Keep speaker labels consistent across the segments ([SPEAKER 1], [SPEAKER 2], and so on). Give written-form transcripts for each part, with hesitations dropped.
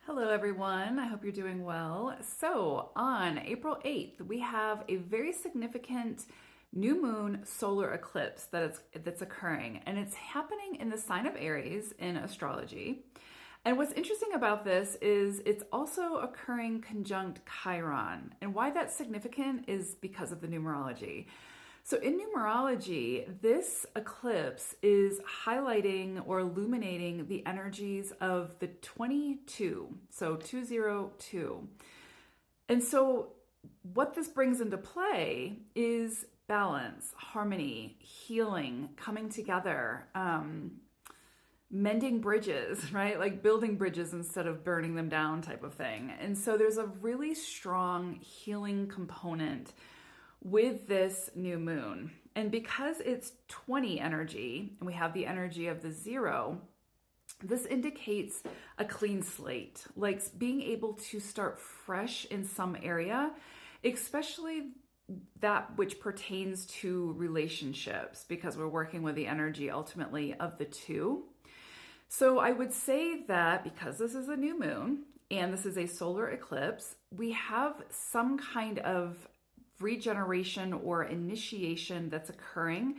[SPEAKER 1] Hello, everyone. I hope you're doing well. So, on April 8th, we have a very significant new moon solar eclipse that's occurring, and it's happening in the sign of Aries in astrology. And what's interesting about this is it's also occurring conjunct Chiron. And why that's significant is because of the numerology. So, in numerology, this eclipse is highlighting or illuminating the energies of the 22, so 202. And so, what this brings into play is balance, harmony, healing, coming together, mending bridges, right? Like building bridges instead of burning them down, type of thing. And so, there's a really strong healing component with this new moon. And because it's 20 energy and we have the energy of the 0, this indicates a clean slate, like being able to start fresh in some area, especially that which pertains to relationships, because we're working with the energy ultimately of the 2. So I would say that because this is a new moon and this is a solar eclipse, we have some kind of regeneration or initiation that's occurring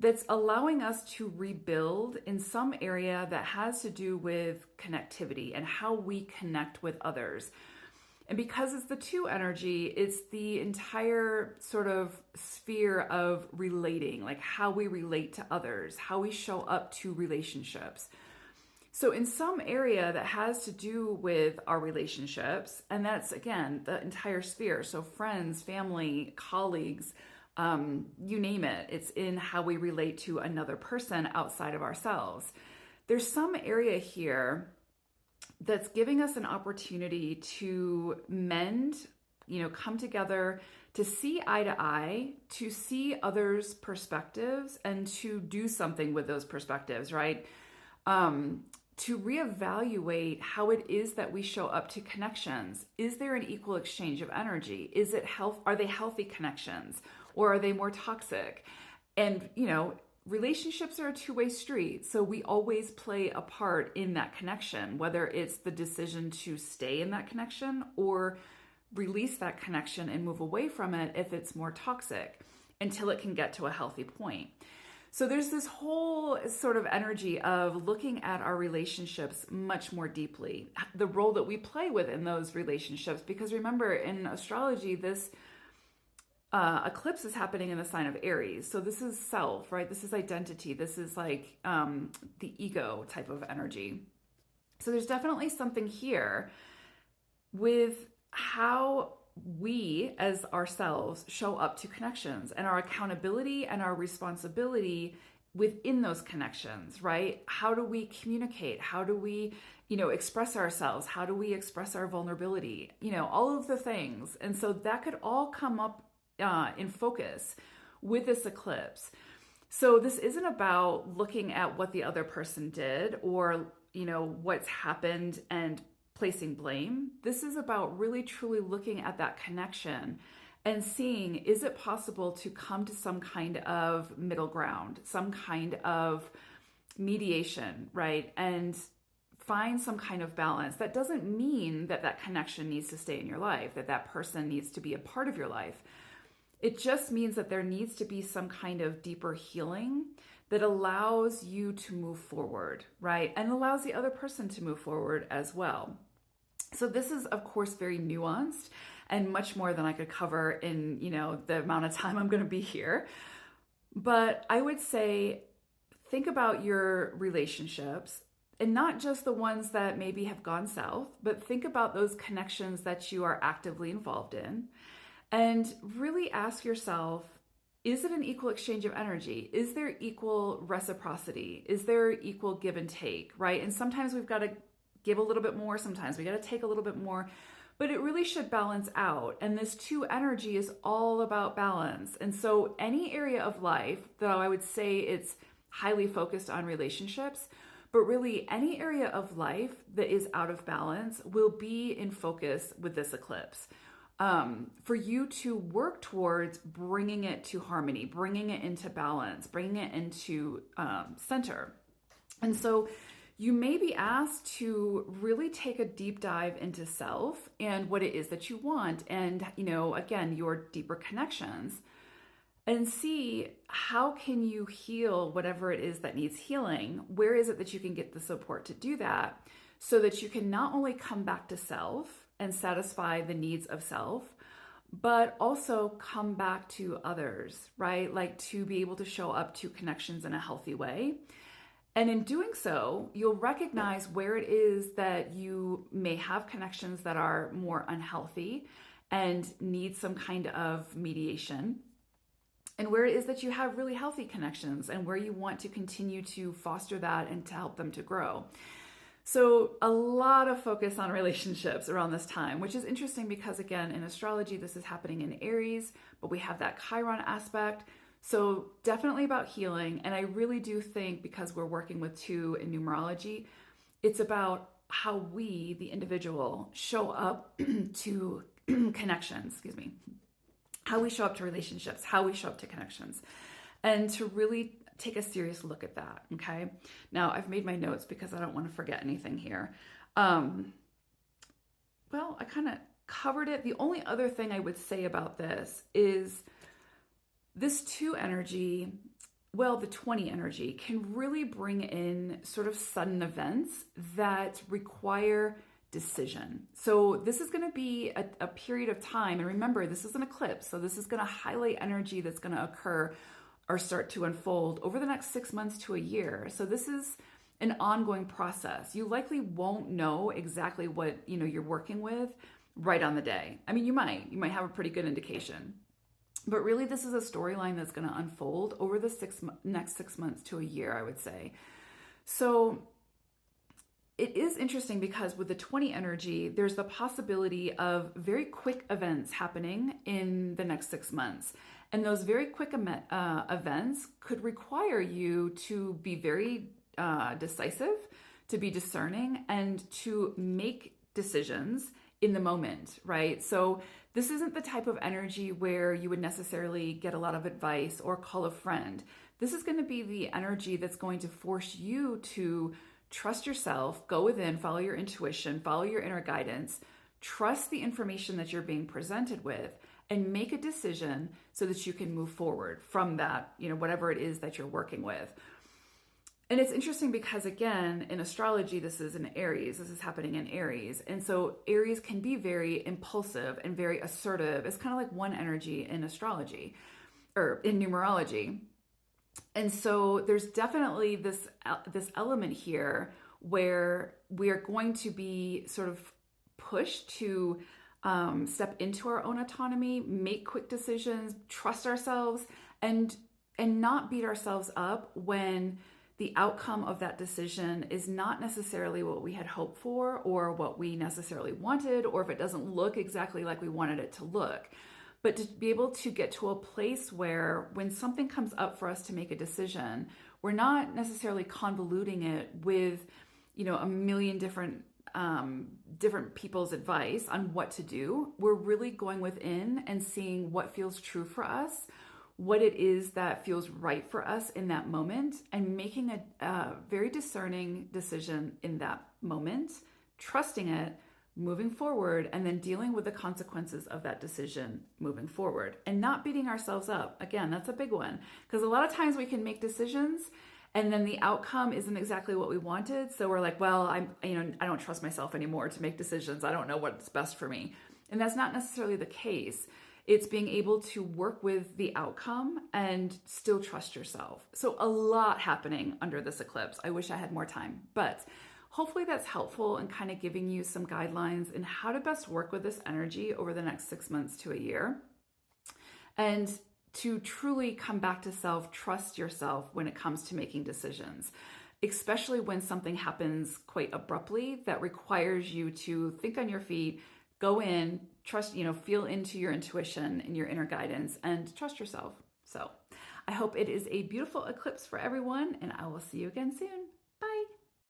[SPEAKER 1] that's allowing us to rebuild in some area that has to do with connectivity and how we connect with others. And because it's the 2 energy, it's the entire sort of sphere of relating, like how we relate to others, how we show up to relationships. So in some area that has to do with our relationships, and that's, again, the entire sphere. So friends, family, colleagues, you name it. It's in how we relate to another person outside of ourselves. There's some area here that's giving us an opportunity to mend, come together, to see eye to eye, to see others' perspectives, and to do something with those perspectives, right? To reevaluate how it is that we show up to connections. Is there an equal exchange of energy? Is it are they healthy connections, or are they more toxic? And, relationships are a two-way street. So we always play a part in that connection, whether it's the decision to stay in that connection or release that connection and move away from it if it's more toxic, until it can get to a healthy point. So there's this whole sort of energy of looking at our relationships much more deeply, the role that we play within those relationships. Because remember, in astrology, this eclipse is happening in the sign of Aries. So this is self, right? This is identity. This is like the ego type of energy. So there's definitely something here with how we as ourselves show up to connections, and our accountability and our responsibility within those connections, right? How do we communicate? How do we, express ourselves? How do we express our vulnerability? All of the things. And so that could all come up in focus with this eclipse. So this isn't about looking at what the other person did or, what's happened and placing blame. This is about really truly looking at that connection and seeing, is it possible to come to some kind of middle ground, some kind of mediation, right? And find some kind of balance. That doesn't mean that that connection needs to stay in your life, that that person needs to be a part of your life. It just means that there needs to be some kind of deeper healing that allows you to move forward, right? And allows the other person to move forward as well. So this is, of course, very nuanced and much more than I could cover in, the amount of time I'm going to be here. But I would say, think about your relationships, and not just the ones that maybe have gone south, but think about those connections that you are actively involved in, and really ask yourself, is it an equal exchange of energy? Is there equal reciprocity? Is there equal give and take, right? And sometimes we've got to give a little bit more, sometimes we got to take a little bit more, but it really should balance out. And this 2 energy is all about balance. And so any area of life, though I would say it's highly focused on relationships, but really any area of life that is out of balance will be in focus with this eclipse. For you to work towards bringing it to harmony, bringing it into balance, bringing it into center. And so you may be asked to really take a deep dive into self and what it is that you want. And, again, your deeper connections, and see how can you heal whatever it is that needs healing. Where is it that you can get the support to do that, so that you can not only come back to self and satisfy the needs of self, but also come back to others, right? Like to be able to show up to connections in a healthy way. And in doing so, you'll recognize where it is that you may have connections that are more unhealthy and need some kind of mediation, and where it is that you have really healthy connections and where you want to continue to foster that and to help them to grow. So a lot of focus on relationships around this time, which is interesting because, again, in astrology, this is happening in Aries, but we have that Chiron aspect. So definitely about healing. And I really do think, because we're working with 2 in numerology, it's about how we, the individual, show up to connections, how we show up to relationships, how we show up to connections, and to really take a serious look at that, okay? Now, I've made my notes because I don't want to forget anything here. Well, I kind of covered it. The only other thing I would say about this is this 2 energy, well, the 20 energy can really bring in sort of sudden events that require decision. So this is going to be a period of time. And remember, this is an eclipse. So this is going to highlight energy that's going to occur or start to unfold over the next 6 months to a year. So this is an ongoing process. You likely won't know exactly what, you're working with right on the day. I mean, you might have a pretty good indication, but really this is a storyline that's going to unfold over the next 6 months to a year, I would say. So it is interesting because with the 20 energy, there's the possibility of very quick events happening in the next 6 months. And those very quick events could require you to be very decisive, to be discerning, and to make decisions in the moment, right? So this isn't the type of energy where you would necessarily get a lot of advice or call a friend. This is going to be the energy that's going to force you to trust yourself, go within, follow your intuition, follow your inner guidance, trust the information that you're being presented with, and make a decision so that you can move forward from that, whatever it is that you're working with. And it's interesting because, again, in astrology, this is in Aries. This is happening in Aries. And so Aries can be very impulsive and very assertive. It's kind of like one energy in astrology or in numerology. And so there's definitely this element here where we are going to be sort of pushed to step into our own autonomy, make quick decisions, trust ourselves, and not beat ourselves up when the outcome of that decision is not necessarily what we had hoped for or what we necessarily wanted, or if it doesn't look exactly like we wanted it to look. But to be able to get to a place where when something comes up for us to make a decision, we're not necessarily convoluting it with, a million different people's advice on what to do. We're really going within and seeing what feels true for us, what it is that feels right for us in that moment, and making a very discerning decision in that moment, trusting it, moving forward, and then dealing with the consequences of that decision moving forward, and not beating ourselves up. Again, that's a big one, because a lot of times we can make decisions and then the outcome isn't exactly what we wanted. So we're like, well, I don't trust myself anymore to make decisions. I don't know what's best for me. And that's not necessarily the case. It's being able to work with the outcome and still trust yourself. So a lot happening under this eclipse. I wish I had more time, but hopefully that's helpful in kind of giving you some guidelines in how to best work with this energy over the next 6 months to a year. And to truly come back to self, trust yourself when it comes to making decisions, especially when something happens quite abruptly that requires you to think on your feet, go in, trust, feel into your intuition and your inner guidance, and trust yourself. So I hope it is a beautiful eclipse for everyone, and I will see you again soon.